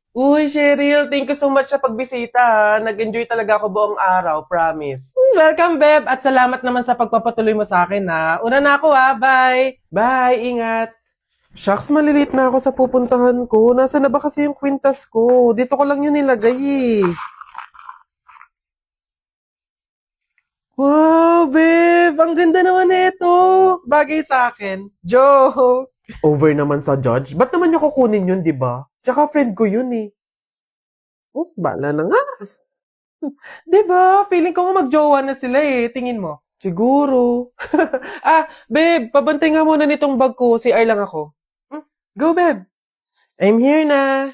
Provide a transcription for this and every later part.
Uy, Cheryl, thank you so much sa pagbisita. Ha. Nag-enjoy talaga ako buong araw, promise. Welcome, Beb, at salamat naman sa pagpapatuloy mo sa akin, ha. Una na ako, ha. Bye. Bye, ingat. Shucks, malilate na ako sa pupuntahan ko. Nasaan na ba kasi yung kwintas ko? Dito ko lang yun nilagay, eh. Wow, babe! Ang ganda naman nito! Bagay sa akin. Joke! Over naman sa judge. Ba't naman niya kukunin yun, di ba? Tsaka friend ko yun eh. Oh, bala na nga. Di ba? Feeling ko nga magjowa na sila eh. Tingin mo. Siguro. Babe, pabantay nga muna nitong bag ko. CR lang ako. Hmm, Go, babe. I'm here na.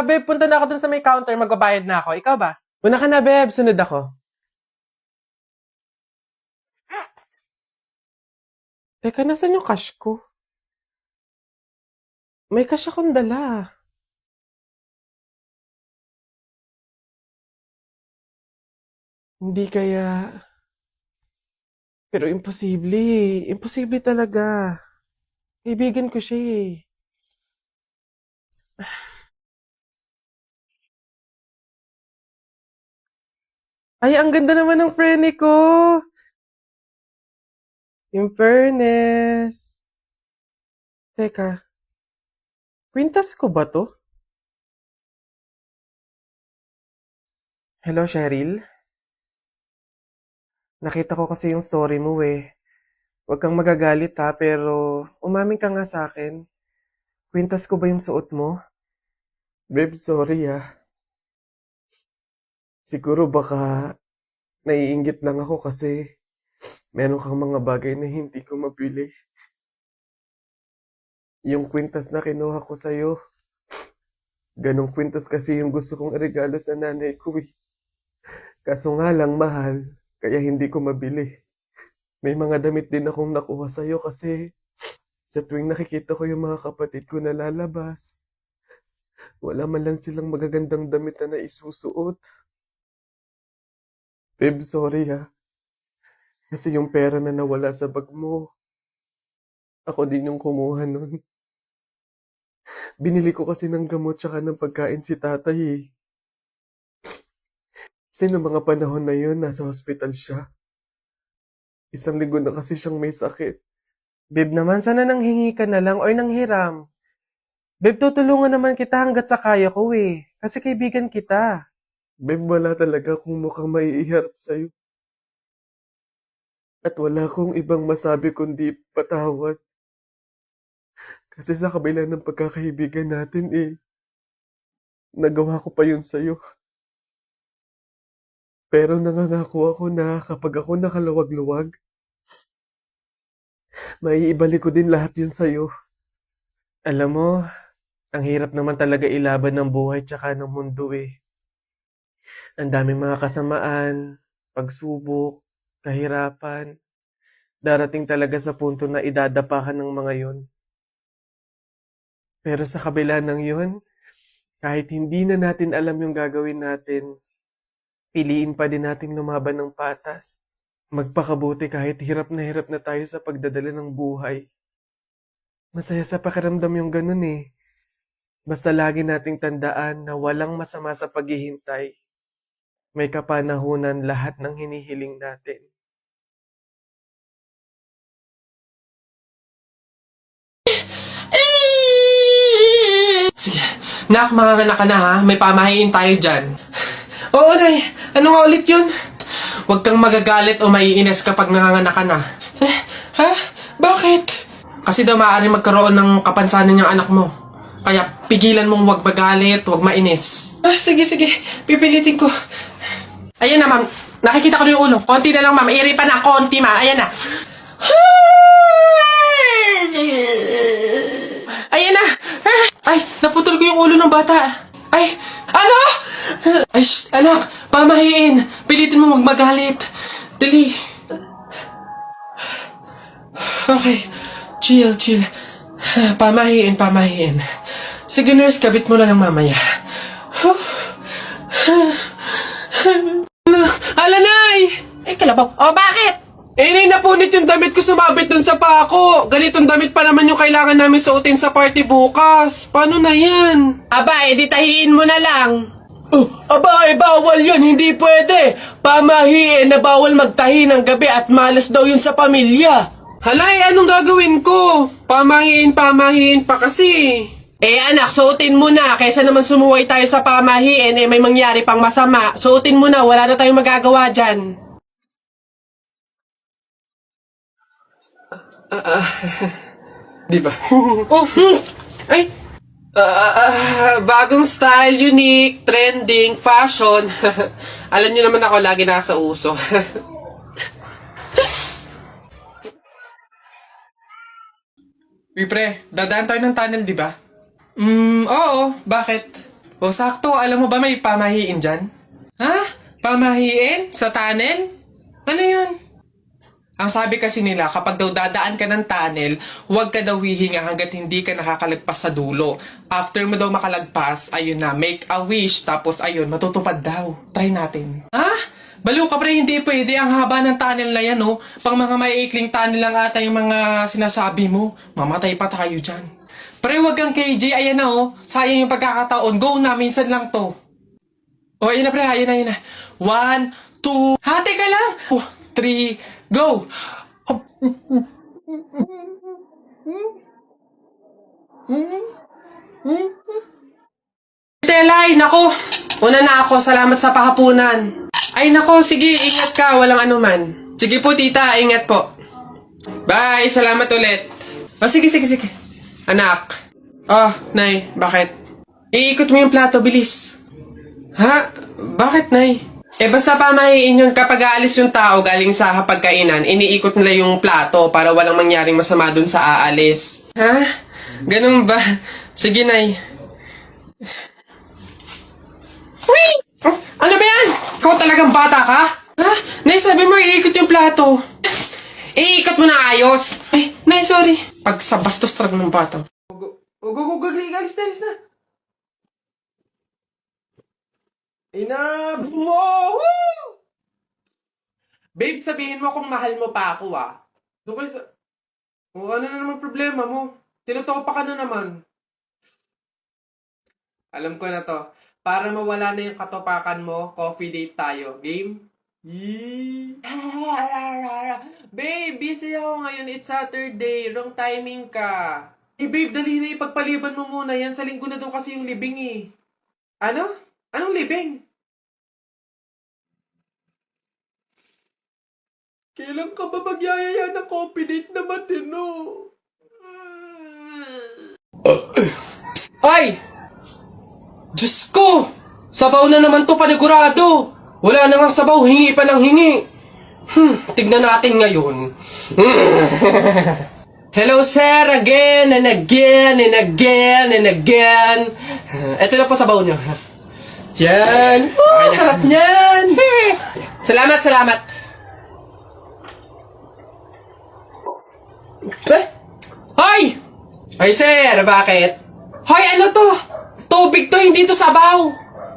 Babe, punta na ako dun sa may counter. Magbabayad na ako. Ikaw ba? Una ka na, babe. Sunod ako. Teka, nasan yung cash ko? May cash akong dala. Hindi kaya... Pero imposible eh. Imposible talaga. Kaibigan ko siya eh. Ay, ang ganda naman ng prene ko. In fairness. Teka, kwintas ko ba to? Hello, Cheryl. Nakita ko kasi yung story mo eh. Huwag kang magagalit ha, pero umamin ka nga sa akin. Kwintas ko ba yung suot mo? Babe, sorry ah. Siguro baka naiinggit lang ako kasi meron kang mga bagay na hindi ko mabili. Yung kwintas na kinuha ko sa'yo, ganong kwintas kasi yung gusto kong regalo sa nanay ko eh. Kaso nga lang mahal, kaya hindi ko mabili. May mga damit din akong nakuha sa'yo kasi sa tuwing nakikita ko yung mga kapatid ko na lalabas, wala man lang silang magagandang damit na naisusuot. Babe, sorry ha. Kasi yung pera na nawala sa bag mo, ako din yung kumuha nun. Binili ko kasi ng gamot tsaka ng pagkain si tatay eh. Kasi noong mga panahon na yun, nasa hospital siya. 1 linggo na kasi siyang may sakit. Babe naman, sana nanghingi ka na lang or nanghiram. Babe, tutulungan naman kita hanggat sa kaya ko eh. Kasi kaibigan kita. Babe, wala talaga akong mukhang maiiharap sa'yo. At wala akong ibang masabi kundi patawad. Kasi sa kabila ng pagkakaibigan natin eh, nagawa ko pa yun sa'yo. Pero nangangako ako na kapag ako nakaluwag-luwag, maiibalik ko din lahat yun sa'yo. Alam mo, ang hirap naman talaga ilaban ng buhay tsaka ng mundo eh. Ang daming mga kasamaan, pagsubok, kahirapan. Darating talaga sa punto na idadapa ka ng mga yun. Pero sa kabila ng yun, kahit hindi na natin alam yung gagawin natin, piliin pa din nating lumaban ng patas. Magpakabuti kahit hirap na tayo sa pagdadala ng buhay. Masaya sa pakiramdam yung ganun eh. Basta lagi nating tandaan na walang masama sa paghihintay. May kapanahunan lahat ng hinihiling natin. Sige, nak, manganganak ka na ha. May pamahiin tayo dyan. Oo, Nay. Ano nga ulit yun? Huwag kang magagalit o maiinis kapag nanganganak ka na. Ha? Bakit? Kasi daw maaari magkaroon ng kapansanan yung anak mo. Kaya pigilan mong huwag magalit, huwag mainis. Sige. Pipilitin ko. Ayan na, ma'am. Nakikita ko na yung ulo. Konti na lang, ma'am. Iri pa na, konti, ma. Ayan na. Ayan na. Ay, naputol ko yung ulo ng bata. Ay, ano? Ay, anak, pamahiin. Pilitin mo huwag magalit. Dali. Okay. Chill. Pamahiin. Sige, nurse, kabit mo na lang mamaya. Alanay! Eh, kalabaw. Oh, bakit? Eh, napunit yung damit ko sumabit dun sa pako. Ganitong damit pa naman yung kailangan namin suotin sa party bukas. Paano na yan? Aba, edi tahiin mo na lang. Aba, bawal yun. Hindi pwede. Pamahiin na bawal magtahi ng gabi at malas daw yun sa pamilya. Halay, anong gagawin ko? Pamahiin pa kasi. Anak, suotin mo na. Kaysa naman sumuway tayo sa pamahiin, may mangyari pang masama. Suotin mo na, wala na tayong magagawa dyan. Di ba? Ay! Bagong style, unique, trending, fashion. Alam niyo naman ako, lagi nasa uso. Uy, pre, dadaan tayo ng tunnel, di ba? Oo. Bakit? O, sakto. Alam mo ba may pamahiin dyan? Ha? Pamahiin? Sa tunnel? Ano yun? Ang sabi kasi nila, kapag daw dadaan ka ng tunnel, huwag ka daw hihinga hanggat hindi ka nakakalagpas sa dulo. After mo daw makalagpas, ayun na, make a wish, tapos ayun, matutupad daw. Try natin. Ha? Baliw ka pre, hindi pwede. Ang haba ng tunnel na yan, oh. Pang mga maiikling tunnel lang ata yung mga sinasabi mo. Mamatay pa tayo dyan. Pre, wag kang KJ, ayan na, oh. Sayang yung pagkakataon. Go na, minsan lang to. Oh, ayan na pre, ayan na. 1, 2, hati ka lang. 3, go! Telay, nako! Una na ako, salamat sa pahapunan. Ay nako, sige, ingat ka, walang anuman. Sige po tita, ingat po. Bye, salamat ulit. Oh, sige. Anak. Oh, Nay, bakit? Iikot mo yung plato, bilis. Ha? Bakit, Nay? Basta pamahiin yun kapag aalis yung tao galing sa hapagkainan, iniikot nila yung plato para walang mangyaring masama dun sa aalis. Ha? Ganun ba? Sige, Nay. Uy! Ano ba yan? Ikaw talagang bata ka? Ha? Nay, sabi mo iikot yung plato. Iikot mo na ayos. Ay, Nay, sorry. Pag sa bastos talaga ng bata. Alis na. Enough! Woo! Babe, sabihin mo kung mahal mo pa ako, ah. Doon sa... O, ano na naman problema mo? Tinutopa ka na naman. Alam ko na to. Para mawala na yung katopakan mo, coffee date tayo. Game? Yee! Babe, busy ako ngayon. It's Saturday. Wrong timing ka. Babe, dali na ipagpaliban mo muna yan. Sa linggo na daw kasi yung libing, eh. Ano? Anong libing? Kailan ka ba magyayaya ng coffee date na matino? Ay! Diyos ko! Sabaw na naman to, panigurado! Wala na nga sabaw, hingi pa ng hingi. Tignan natin ngayon. Hello, sir, again and again and again and again. Ito na po sabaw nyo. Yan. Sarap niyan. Salamat. Hoy! Ay, sir, bakit? Hoy, ano to? Tubig to, hindi to sabaw.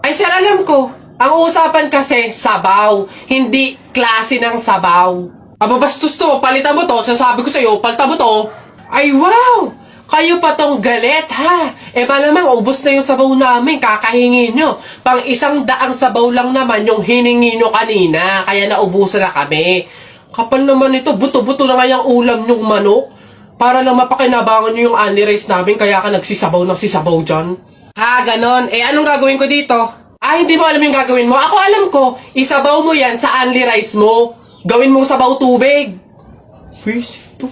Ay, sir, alam ko. Ang usapan kasi, sabaw. Hindi klase ng sabaw. Aba, bastos to. Palitan mo to. Sasabi ko sa'yo, palitan mo to. Ay, wow! Kayo pa tong galit, ha? Malamang, ubos na yung sabaw namin. Kakahingi nyo. Pang 100 sabaw lang naman yung hiningi nyo kanina. Kaya naubusan na kami. Kapal naman ito. Buto-buto na nga yung ulam nyong manok. Para lang mapakinabangan nyo yung only rice namin. Kaya ka nagsisabaw dyan. Ha, ganon. Anong gagawin ko dito? Hindi mo alam yung gagawin mo. Ako alam ko. Isabaw mo yan sa only rice mo. Gawin mong sabaw tubig. Face ito.